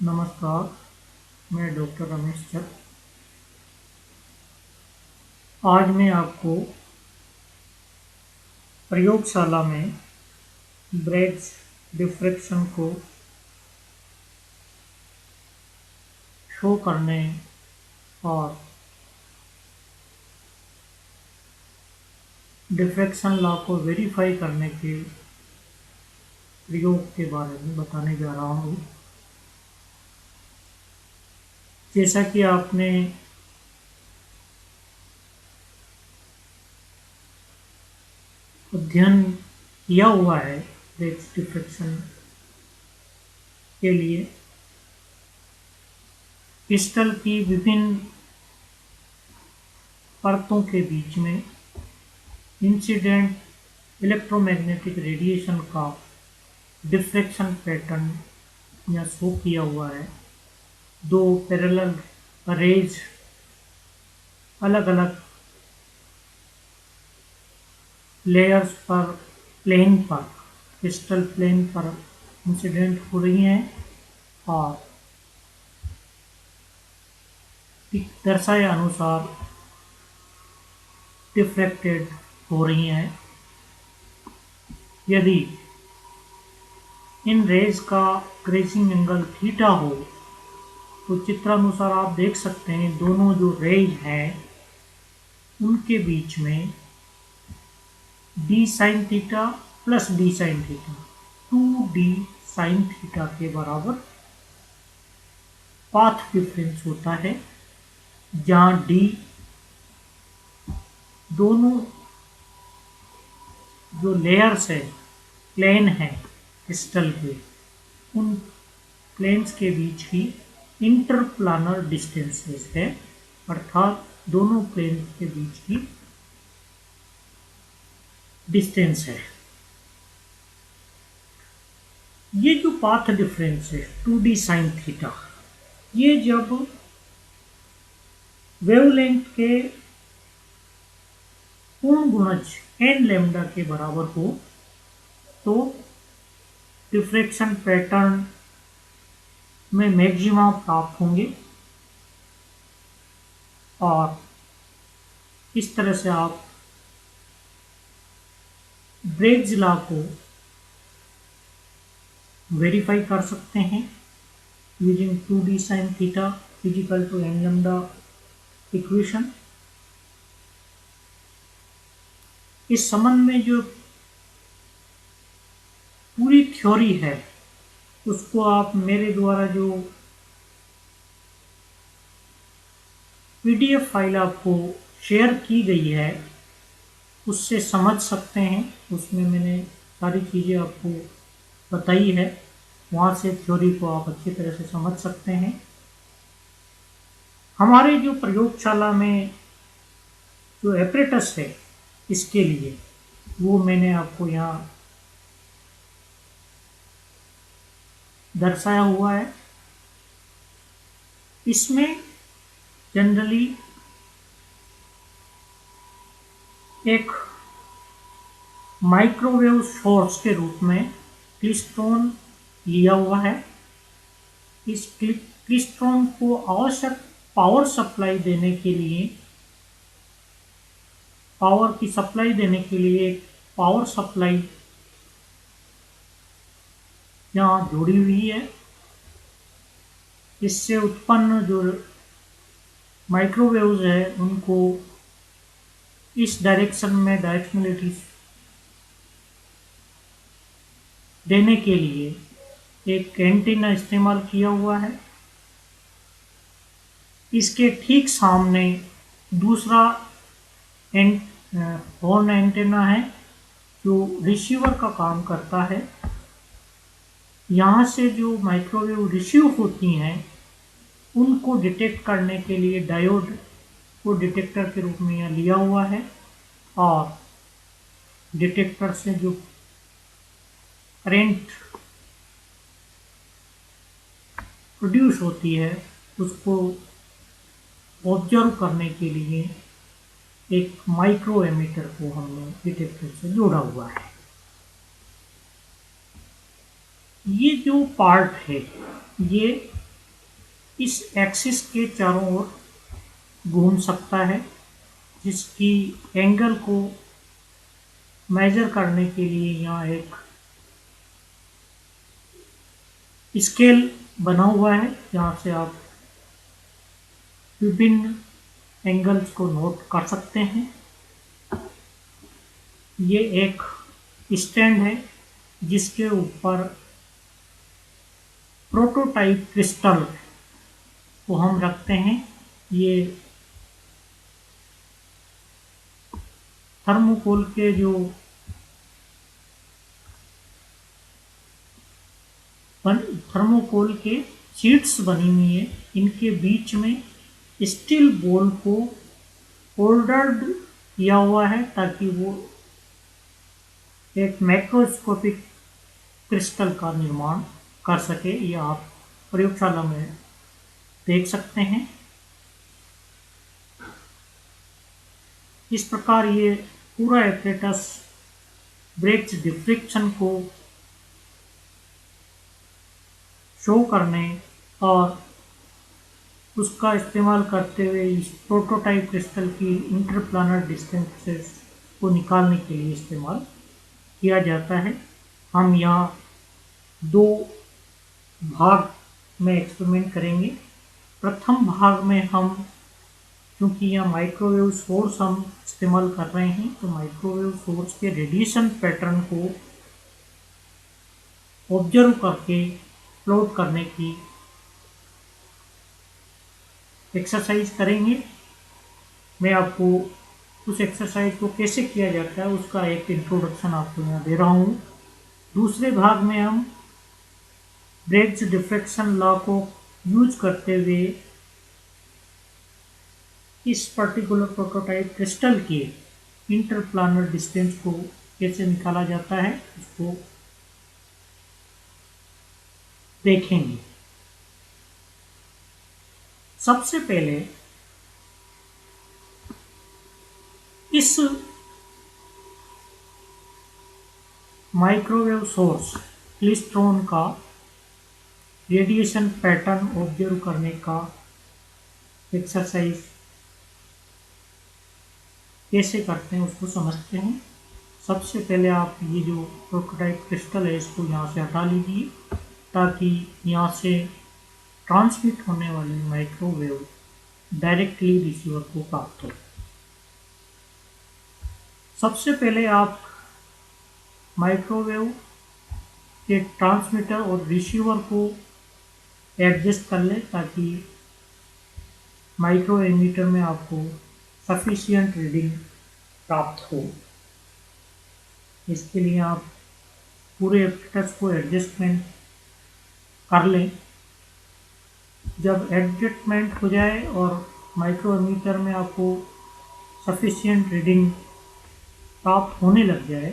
नमस्कार, मैं डॉक्टर रमेश चक। आज मैं आपको प्रयोगशाला में ब्रेड्स डिफ्रैक्शन को शो करने और डिफ्रैक्शन लॉ को वेरीफाई करने के प्रयोग के बारे में बताने जा रहा हूँ। जैसा कि आपने अध्ययन किया हुआ है ब्रेड्स डिफ्रैक्शन के लिए क्रिस्टल की विभिन्न परतों के बीच में इंसिडेंट इलेक्ट्रोमैग्नेटिक रेडिएशन का डिफ्रैक्शन पैटर्न यहाँ शो किया हुआ है। दो पैरेलल रेज अलग अलग लेयर्स पर प्लेन पर क्रिस्टल प्लेन पर इंसिडेंट हो रही हैं और दर्शाए अनुसार डिफ्रैक्टेड हो रही हैं। यदि इन रेज का क्रेसिंग एंगल थीटा हो तो चित्रानुसार आप देख सकते हैं दोनों जो रेज हैं उनके बीच में D sine theta plus D sine theta 2d sine theta के बराबर पाथ डिफरेंस होता है, जहाँ d दोनों जो लेयर्स है प्लेन है क्रिस्टल के उन प्लेन्स के बीच की इंटरप्लानर डिस्टेंसेस है, अर्थात दोनों प्लेन्स के बीच की डिस्टेंस है। ये जो पाथ डिफरेंस है 2d साइन थीटा, ये जब वेवलेंथ के पूर्ण गुणज n लैम्डा के बराबर हो तो डिफ्रैक्शन पैटर्न में मैक्सिमा प्राप्त होंगे और इस तरह से आप ब्रेग्स लॉ को वेरीफाई कर सकते हैं using 2d sine theta equal to n lambda equation. इस संबंध में जो पूरी थ्योरी है उसको आप मेरे द्वारा जो पीडीएफ फाइल आपको शेयर की गई है उससे समझ सकते हैं। उसमें मैंने सारी चीज़ें आपको बताई है, वहाँ से थ्योरी को आप अच्छी तरह से समझ सकते हैं। हमारे जो प्रयोगशाला में जो एपरेटस है इसके लिए वो मैंने आपको यहाँ दर्शाया हुआ है। इसमें जनरली एक माइक्रोवेव सोर्स के रूप में क्लिस्ट्रॉन लिया हुआ है। इस क्लिस्ट्रॉन को आवश्यक पावर सप्लाई देने के लिए एक पावर सप्लाई यहाँ जुड़ी हुई है। इससे उत्पन्न जो माइक्रोवेव्स है उनको इस डायरेक्शन में डायरेक्शनलिटी देने के लिए एक एंटीना इस्तेमाल किया हुआ है। इसके ठीक सामने दूसरा हॉर्न एंटीना है जो रिसीवर का काम करता है। यहाँ से जो माइक्रोवेव रिसीव होती हैं उनको डिटेक्ट करने के लिए डायोड को डिटेक्टर के रूप में यहाँ लिया हुआ है और डिटेक्टर से जो करंट प्रोड्यूस होती है उसको ऑब्जर्व करने के लिए एक माइक्रो एमीटर को हमने डिटेक्टर से जोड़ा हुआ है। ये जो पार्ट है ये इस एक्सिस के चारों ओर घूम सकता है, जिसकी एंगल को मेजर करने के लिए यहाँ एक स्केल बना हुआ है, जहाँ से आप विभिन्न एंगल्स को नोट कर सकते हैं। ये एक स्टैंड है जिसके ऊपर प्रोटोटाइप क्रिस्टल को हम रखते हैं। ये थर्मोकोल के जो थर्मोकोल के शीट्स बनी हुई है, इनके बीच में स्टील बॉल को होल्डर्ड किया हुआ है ताकि वो एक मैक्रोस्कोपिक क्रिस्टल का निर्माण कर सके। ये आप प्रयोगशाला में देख सकते हैं। इस प्रकार ये पूरा एपरेटस ब्रेक्स डिफ्रेक्शन को शो करने और उसका इस्तेमाल करते हुए इस प्रोटोटाइप क्रिस्टल की इंटरप्लानर डिस्टेंसेस को निकालने के लिए इस्तेमाल किया जाता है। हम यहाँ दो भाग में एक्सपेरिमेंट करेंगे। प्रथम भाग में हम, क्योंकि यहाँ माइक्रोवेव सोर्स हम इस्तेमाल कर रहे हैं, तो माइक्रोवेव सोर्स के रेडिएशन पैटर्न को ऑब्जर्व करके प्लॉट करने की एक्सरसाइज करेंगे। मैं आपको उस एक्सरसाइज को कैसे किया जाता है उसका एक इंट्रोडक्शन आपको यहाँ दे रहा हूँ। दूसरे भाग में हम ब्रेग्स डिफ्रेक्शन लॉ को यूज करते हुए इस पर्टिकुलर प्रोटोटाइप क्रिस्टल के इंटरप्लानर डिस्टेंस को कैसे निकाला जाता है उसको देखेंगे। सबसे पहले इस माइक्रोवेव सोर्स क्लिस्ट्रॉन का रेडिएशन पैटर्न ऑब्जर्व करने का एक्सरसाइज कैसे करते हैं उसको समझते हैं। सबसे पहले आप ये जो प्रोटोटाइप क्रिस्टल है इसको यहाँ से हटा लीजिए ताकि यहाँ से ट्रांसमिट होने वाली माइक्रोवेव डायरेक्टली रिसीवर को प्राप्त हो। सबसे पहले आप माइक्रोवेव के ट्रांसमीटर और रिसीवर को एडजस्ट कर लें ताकि माइक्रो एमीटर में आपको सफिशिएंट रीडिंग प्राप्त हो। इसके लिए आप पूरे एपरेटस को एडजस्टमेंट कर लें। जब एडजस्टमेंट हो जाए और माइक्रो एमीटर में आपको सफिशिएंट रीडिंग प्राप्त होने लग जाए,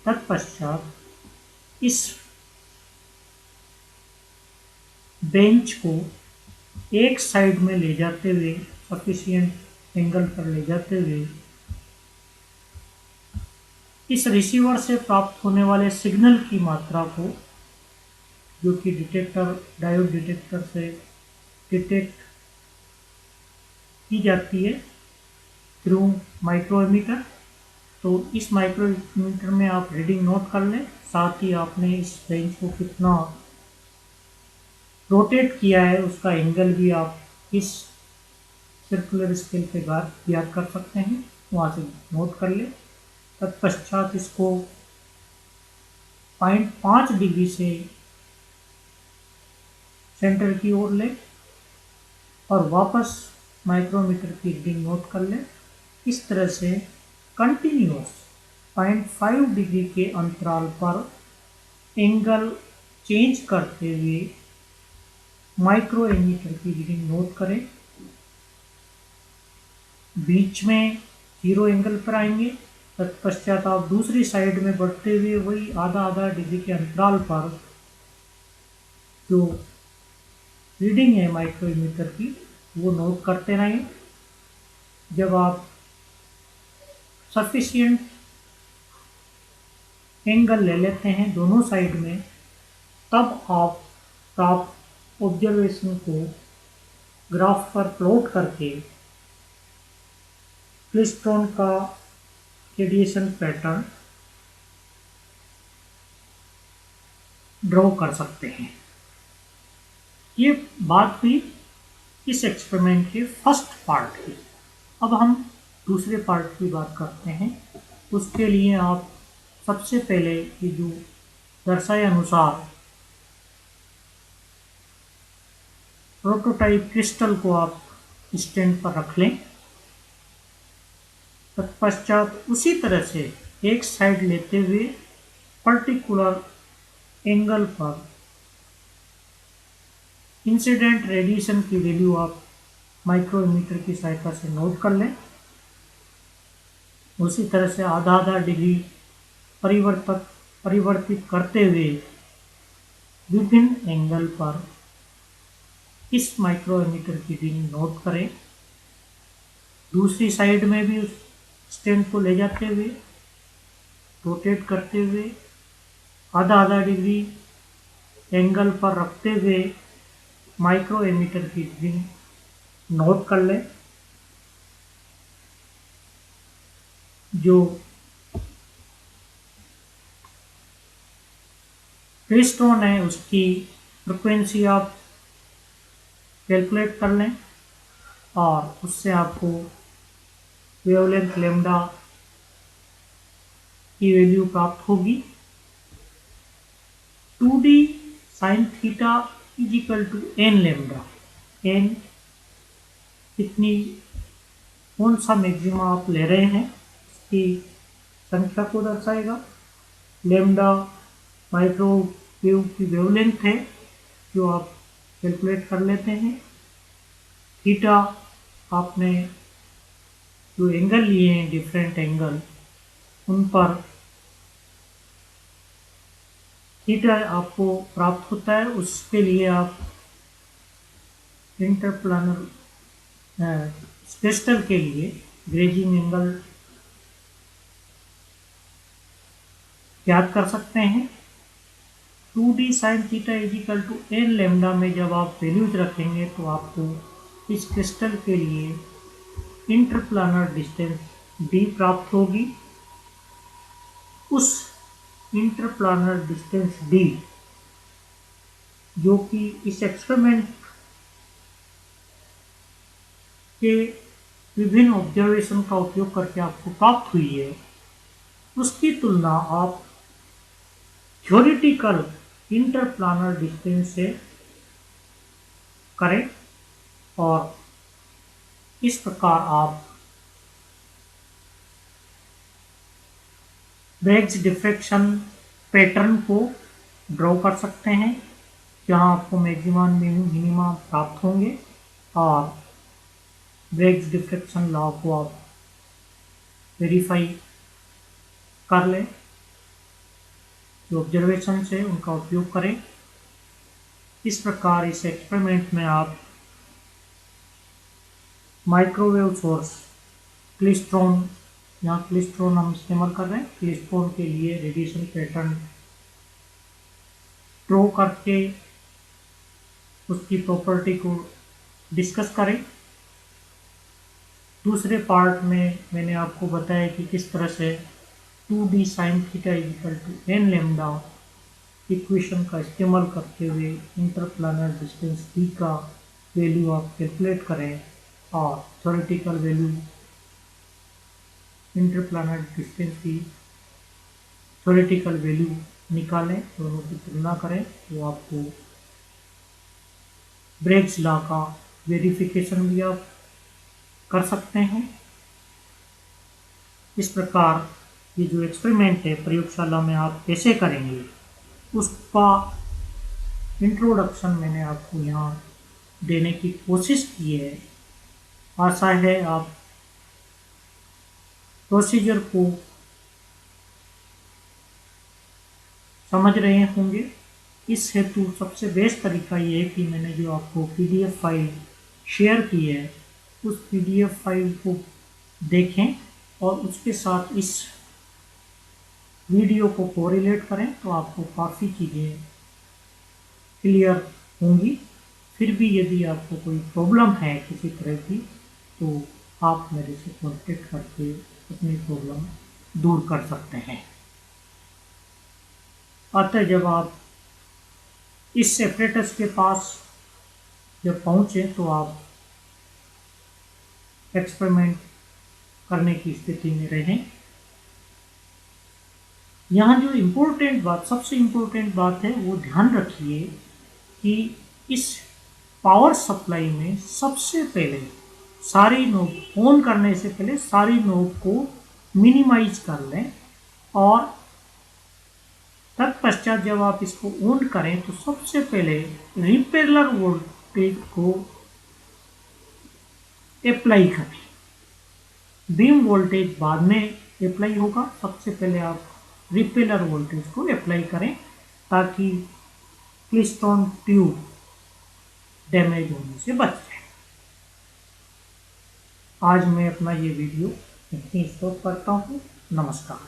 तत्पश्चात इस बेंच को एक साइड में ले जाते हुए, सफिशिएंट एंगल पर ले जाते हुए, इस रिसीवर से प्राप्त होने वाले सिग्नल की मात्रा को, जो कि डिटेक्टर डायोड डिटेक्टर से डिटेक्ट की जाती है थ्रू माइक्रोमीटर, तो इस माइक्रोमीटर में आप रीडिंग नोट कर लें। साथ ही आपने इस बेंच को कितना रोटेट किया है उसका एंगल भी आप इस सर्कुलर स्केल पे याद कर सकते हैं, वहाँ से नोट कर लें। तत्पश्चात इसको 0.5 डिग्री से सेंटर की ओर लें और वापस माइक्रोमीटर की रीडिंग नोट कर लें। इस तरह से कंटिन्यूअस 0.5 डिग्री के अंतराल पर एंगल चेंज करते हुए माइक्रो एमीटर की रीडिंग नोट करें। बीच में 0 एंगल पर आएंगे। तत्पश्चात आप दूसरी साइड में बढ़ते हुए वही आधा डिग्री के अंतराल पर जो रीडिंग है माइक्रो एमीटर की वो नोट करते रहें। जब आप सफिशिएंट एंगल ले लेते हैं दोनों साइड में, तब आप ऑब्जर्वेशन को ग्राफ पर प्लॉट करके क्लेस्ट्रॉन का रेडिएशन पैटर्न ड्रॉ कर सकते हैं। ये बात हुई इस एक्सपेरिमेंट के फर्स्ट पार्ट की। अब हम दूसरे पार्ट की बात करते हैं। उसके लिए आप सबसे पहले ये जो दर्शाए अनुसार प्रोटोटाइप क्रिस्टल को आप स्टैंड पर रख लें। तत्पश्चात उसी तरह से एक साइड लेते हुए पर्टिकुलर एंगल पर इंसिडेंट रेडिएशन की वैल्यू आप माइक्रोमीटर की सहायता से नोट कर लें। उसी तरह से आधा आधा डिग्री परिवर्तित करते हुए विभिन्न एंगल पर इस माइक्रोमीटर की रीडिंग नोट करें। दूसरी साइड में भी उस स्टैंड को ले जाते हुए रोटेट करते हुए आधा आधा डिग्री एंगल पर रखते हुए माइक्रोमीटर की रीडिंग नोट कर लें। जो क्लेस्ट्रॉन है उसकी फ्रिक्वेंसी आप कैलकुलेट कर लें और उससे आपको वेवलेंथ लैम्डा की वैल्यू प्राप्त होगी। 2d sin theta is equal to N lambda. N कितनी कौन सा मैक्सिमा आप ले रहे हैं इसकी संख्या को दर्शाएगा। लैम्डा माइक्रोवेव की वेवलेंथ है जो आप कैलकुलेट कर लेते हैं। थीटा आपने जो एंगल लिए हैं डिफरेंट एंगल उन पर थीटा आपको प्राप्त होता है। उसके लिए आप इंटरप्लानर क्रिस्टल के लिए ग्रेजिंग एंगल याद कर सकते हैं। 2d sin theta is equal to N lambda में जब आप वैल्यूज रखेंगे तो आपको इस क्रिस्टल के लिए इंटरप्लानर डिस्टेंस d प्राप्त होगी। उस इंटरप्लानर डिस्टेंस d जो कि इस एक्सपेरिमेंट के विभिन्न ऑब्जर्वेशन का उपयोग करके आपको प्राप्त हुई है, उसकी तुलना आप थ्योरेटिकल इंटरप्लानर डिस्टेंस से करें और इस प्रकार आप ब्रैग्स डिफ्रैक्शन पैटर्न को ड्रॉ कर सकते हैं जहां आपको मैक्सिमा मिनिमा प्राप्त होंगे और ब्रैग्स डिफ्रैक्शन लॉ को आप वेरीफाई कर लें। जो ऑब्जर्वेशन है उनका उपयोग करें। इस प्रकार इस एक्सपेरिमेंट में आप माइक्रोवेव सोर्स क्लेस्ट्रॉन, यहाँ क्लेस्ट्रॉन हम इस्तेमाल कर रहे हैं, क्लेस्ट्रॉन के लिए रेडिएशन पैटर्न ड्रॉ करके उसकी प्रॉपर्टी को डिस्कस करें। दूसरे पार्ट में मैंने आपको बताया कि किस तरह से 2d sin theta is equal to N lambda equation का इस्तेमाल करते हुए इंटरप्लानर डिस्टेंस d का वैल्यू आप कैलकुलेट करें और थ्योरेटिकल वैल्यू इंटरप्लानर डिस्टेंस की थ्योरेटिकल वैल्यू निकालें, दोनों की तुलना करें तो आपको ब्रैग्स लॉ का वेरिफिकेशन भी आप कर सकते हैं। इस प्रकार ये जो एक्सपेरिमेंट है प्रयोगशाला में आप कैसे करेंगे उसका इंट्रोडक्शन मैंने आपको यहाँ देने की कोशिश की है। आशा है आप प्रोसीजर को समझ रहे होंगे। इस हेतु सबसे बेस्ट तरीका ये है कि मैंने जो आपको PDF फाइल शेयर की है उस PDF फाइल को देखें और उसके साथ इस वीडियो को कोरिलेट करें तो आपको काफ़ी चीज़ें क्लियर होंगी। फिर भी यदि आपको कोई प्रॉब्लम है किसी तरह की तो आप मेरे से कॉन्टेक्ट करके अपनी प्रॉब्लम दूर कर सकते हैं। अतः जब आप इस सेपरेटर्स के पास जब पहुँचे तो आप एक्सपेरिमेंट करने की स्थिति में रहें। यहाँ जो इम्पोर्टेंट बात, सबसे इम्पोर्टेंट बात है, वो ध्यान रखिए कि इस पावर सप्लाई में सबसे पहले सारी नोब ऑन करने से पहले सारी नोब को मिनिमाइज कर लें और तत्पश्चात जब आप इसको ऑन करें तो सबसे पहले रिपेलर वोल्टेज को अप्लाई करें। बीम वोल्टेज बाद में अप्लाई होगा, सबसे पहले आप रिपेलर वोल्टेज को अप्लाई करें ताकि क्लिस्ट्रॉन ट्यूब डैमेज होने से बच जाए। आज मैं अपना ये वीडियो यहीं स्टॉप करता हूँ। नमस्कार।